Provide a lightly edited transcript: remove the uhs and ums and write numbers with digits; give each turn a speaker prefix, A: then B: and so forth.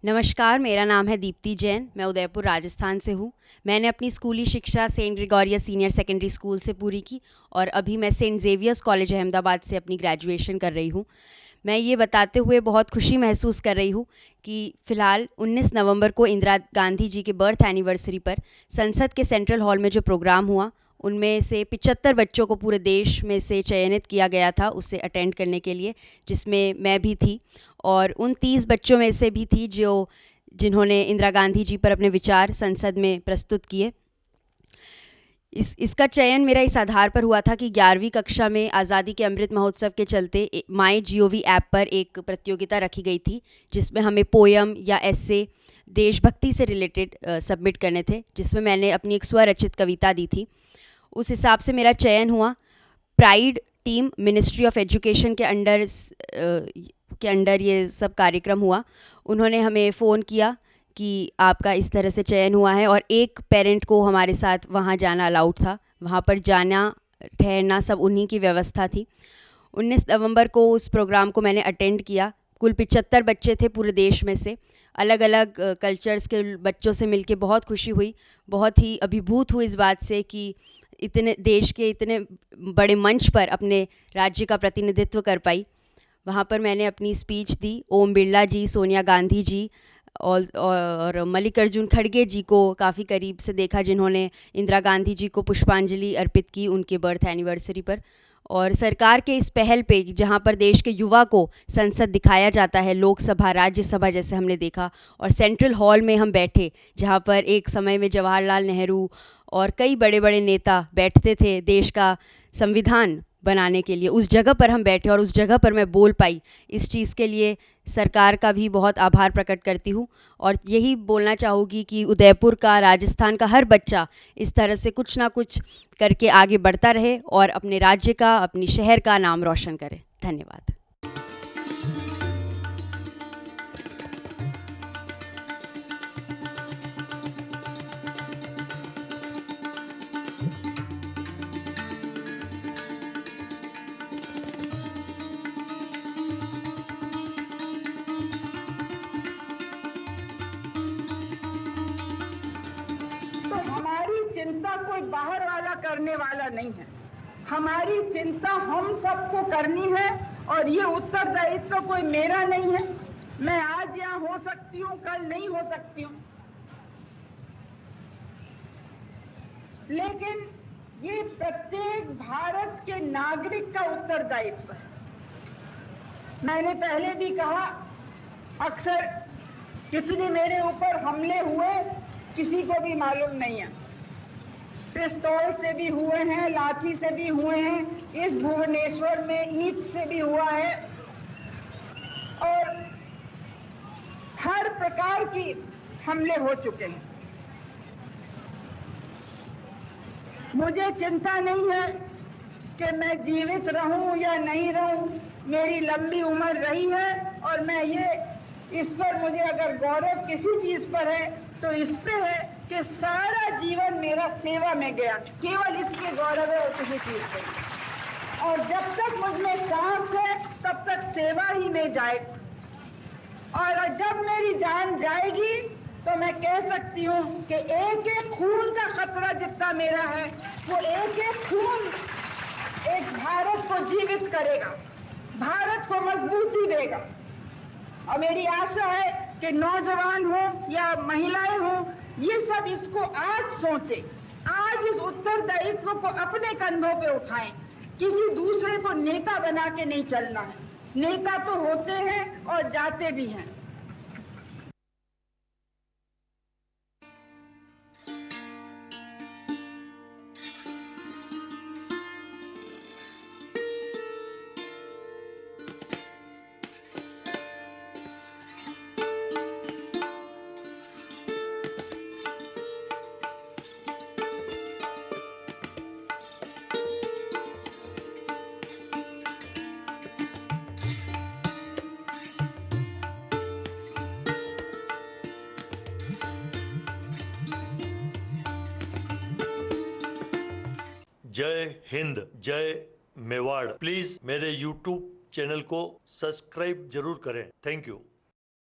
A: नमस्कार, मेरा नाम है दीप्ति जैन। मैं उदयपुर राजस्थान से हूँ। मैंने अपनी स्कूली शिक्षा Saint Gregorios senior secondary school से पूरी की और अभी मैं सेंट ज़ेवियर्स कॉलेज अहमदाबाद से अपनी ग्रेजुएशन कर रही हूँ। मैं ये बताते हुए बहुत खुशी महसूस कर रही हूँ कि फ़िलहाल 19 नवंबर को इंदिरा गांधी जी के बर्थ एनिवर्सरी पर संसद के सेंट्रल हॉल में जो प्रोग्राम हुआ, उनमें से 75 बच्चों को पूरे देश में से चयनित किया गया था उसे अटेंड करने के लिए, जिसमें मैं भी थी। और उन 30 बच्चों में से भी थी जिन्होंने इंदिरा गांधी जी पर अपने विचार संसद में प्रस्तुत किए। इसका चयन मेरा इस आधार पर हुआ था कि 11वीं कक्षा में आज़ादी के अमृत महोत्सव के चलते MyGov ऐप पर एक प्रतियोगिता रखी गई थी, जिसमें हमें पोयम या एस्से देशभक्ति से रिलेटेड सबमिट करने थे, जिसमें मैंने अपनी एक स्वरचित कविता दी थी। उस हिसाब से मेरा चयन हुआ। Pride team ministry of education के अंडर ये सब कार्यक्रम हुआ। उन्होंने हमें फ़ोन किया कि आपका इस तरह से चयन हुआ है, और एक पेरेंट को हमारे साथ वहाँ जाना अलाउड था। वहाँ पर जाना ठहरना सब उन्हीं की व्यवस्था थी। 19 नवंबर को उस प्रोग्राम को मैंने अटेंड किया। कुल 75 बच्चे थे पूरे देश में से। अलग अलग कल्चर्स के बच्चों से मिलके बहुत खुशी हुई। बहुत ही अभिभूत हुई इस बात से कि इतने देश के इतने बड़े मंच पर अपने राज्य का प्रतिनिधित्व कर पाई। वहाँ पर मैंने अपनी स्पीच दी। ओम बिरला जी, सोनिया गांधी जी और मल्लिकार्जुन खड़गे जी को काफ़ी करीब से देखा, जिन्होंने इंदिरा गांधी जी को पुष्पांजलि अर्पित की उनके बर्थ एनिवर्सरी पर। और सरकार के इस पहल पे, जहाँ पर देश के युवा को संसद दिखाया जाता है, लोकसभा राज्यसभा जैसे हमने देखा, और सेंट्रल हॉल में हम बैठे, जहाँ पर एक समय में जवाहरलाल नेहरू और कई बड़े बड़े नेता बैठते थे देश का संविधान बनाने के लिए, उस जगह पर हम बैठे और उस जगह पर मैं बोल पाई। इस चीज़ के लिए सरकार का भी बहुत आभार प्रकट करती हूँ। और यही बोलना चाहूँगी कि उदयपुर का, राजस्थान का हर बच्चा इस तरह से कुछ ना कुछ करके आगे बढ़ता रहे और अपने राज्य का, अपनी शहर का नाम रोशन करे। धन्यवाद।
B: तो हमारी चिंता कोई बाहर वाला करने वाला नहीं है। हमारी चिंता हम सबको करनी है, और ये उत्तरदायित्व कोई मेरा नहीं है। मैं आज यहाँ हो सकती हूँ, कल नहीं हो सकती हूँ, लेकिन ये प्रत्येक भारत के नागरिक का उत्तरदायित्व है। मैंने पहले भी कहा, अक्सर कितने मेरे ऊपर हमले हुए किसी को भी मालूम नहीं है। पिस्तौल से भी हुए हैं, लाठी से भी हुए हैं, इस भुवनेश्वर में ईंट से भी हुआ है, और हर प्रकार की हमले हो चुके हैं। मुझे चिंता नहीं है कि मैं जीवित रहूं या नहीं रहूं। मेरी लंबी उम्र रही है, और मैं इस पर मुझे अगर गौरव किसी चीज पर है तो इस पे है कि सारा जीवन मेरा सेवा में गया। केवल इसके गौरव है और किसी चीज पे। और जब तक मुझ में सांस है तब तक सेवा ही में जाए, और जब मेरी जान जाएगी तो मैं कह सकती हूँ कि एक एक खून का खतरा जितना मेरा है, वो एक एक खून एक भारत को जीवित करेगा, भारत को मजबूती देगा। और मेरी आशा है कि नौजवान हो या महिलाएं हो, ये सब इसको आज सोचें, आज इस उत्तरदायित्व को अपने कंधों पे उठाएं। किसी दूसरे को नेता बना के नहीं चलना है। नेता तो होते हैं और जाते भी हैं।
C: जय हिंद, जय मेवाड़। प्लीज मेरे YouTube चैनल को सब्सक्राइब जरूर करें। Thank you.